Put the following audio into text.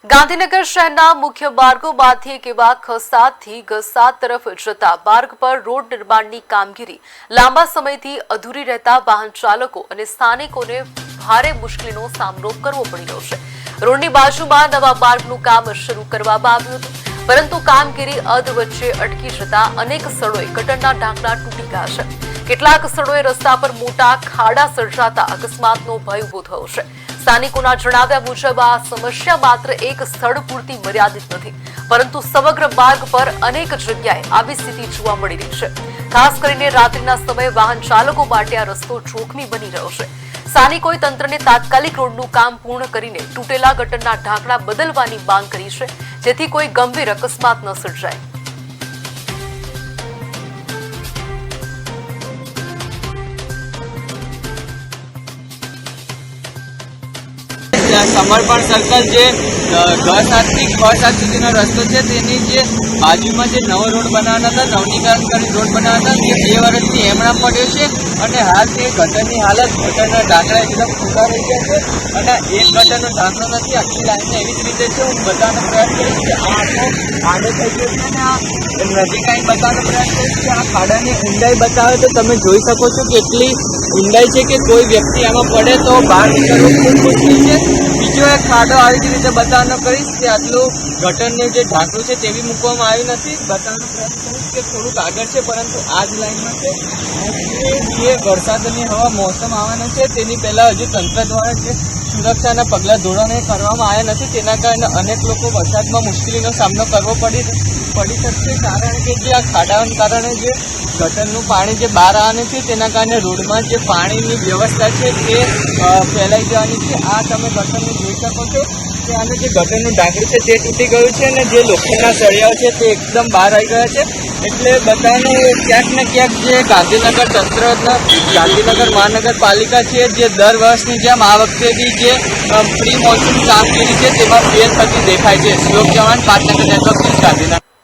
ગાંધીનગર શહેરના મુખ્ય માર્ગોમાંથી એક એવા ખસાદથી ગસાદ તરફ જતા માર્ગ પર રોડ નિર્માણની કામગીરી લાંબા સમયથી અધૂરી રહેતા વાહન ચાલકો અને સ્થાનિકોને ભારે મુશ્કેલીનો સામનો કરવો પડી રહ્યો છે। રોડની બાજુમાં નવા માર્ગનું કામ શરૂ કરવામાં આવ્યું હતું, પરંતુ કામગીરી અધ વચ્ચે અટકી જતા અનેક સ્થળોએ ગટરના ઢાંકણા તૂટી ગયા છે। કેટલાક સ્થળોએ રસ્તા પર મોટા ખાડા સર્જાતા અકસ્માતનો ભય ઉભો થયો છે। સ્થાનિકોના જણાવ્યા મુજબ આ સમસ્યા માત્ર એક સ્થળ પૂરતી મર્યાદિત નથી, પરંતુ સમગ્ર માર્ગ પર અનેક જગ્યાએ આવી સ્થિતિ જોવા મળી રહી છે। ખાસ કરીને રાત્રિના સમયે વાહન ચાલકો માટે આ રસ્તો જોખમી બની રહ્યો છે। સ્થાનિકોએ તંત્રને તાત્કાલિક રોડનું કામ પૂર્ણ કરીને તૂટેલા ગટરના ઢાંકણા બદલવાની માંગ કરી છે, જેથી કોઈ ગંભીર અકસ્માત ન સર્જાય। समर्पण सर्कल जे ग7 થી ख7 સુધીનો રસ્તો છે તેની જે બાજુમાં જે નવો રોડ બનાવવાનો હતો, નવનીકરણ કરી રોડ બનાવવાનો હતો, તે 2 વર્ષથી એમણા પડ્યો છે અને હાલ તે ગટરની હાલત ગટરના ઢાંકણા એકદમ ટૂંકા રહી ગયા છે અને એક ગટરનો ઢાંકણો નથી, આખી લાઈન એવી જ રીતે છે। હું બતાવવાનો પ્રયાસ કરીશ કે આ આખો ખાડો થઈ ગયો છે અને આ નજીક આવી બતાવવાનો પ્રયાસ કરીશ કે આ ખાડાની ઊંડાઈ બતાવે તો તમે જોઈ શકો છો કેટલી ઊંડાઈ છે કે કોઈ વ્યક્તિ આમાં પડે તો બહાર નીકળવું ખૂબ મુશ્કેલ છે। બીજો એક ખાડો આવી જ રીતે બતાવવાનો કરીશ કે આટલું ગટરનું જે ઢાંકણું છે તે બી મૂકવામાં આવ્યું નથી। બતાવવાનો પ્રયાસ કરીશ કે થોડુંક આગળ છે, પરંતુ આ જ લાઈનમાં છે। જે વરસાદની હવા મોસમ આવવાનો છે તેની પહેલાં હજુ તંત્ર દ્વારા જે સુરક્ષાના પગલાં ધોરણે કરવામાં આવ્યા નથી, તેના કારણે અનેક લોકો વરસાદમાં મુશ્કેલીનો સામનો કરવો પડી શકશે। કારણ કે જે આ ખાડાઓના કારણે જે ગટરનું પાણી જે બહાર આવવાનું છે તેના કારણે રોડમાં જે પાણીની વ્યવસ્થા છે તે ફેલાઈ જવાની છે। આ તમે ગટરને જોઈ શકો છો કે આનું જે ગટરનું ઢાંકણું છે તે તૂટી ગયું છે અને જે લોખંડના સળિયાઓ છે તે એકદમ બહાર આવી ગયા છે। એટલે બધાને ક્યાંક ને ક્યાંક જે ગાંધીનગર તંત્રના ગાંધીનગર મહાનગરપાલિકા છે જે દર વર્ષની જેમ આ વખતે બી જે પ્રી મોન્સૂન કામગીરી છે તેમાં ફેર થતી દેખાય છે। શ્લોક ચૌહાણ, પાટનગર નેટવર્ક, ગાંધીનગર।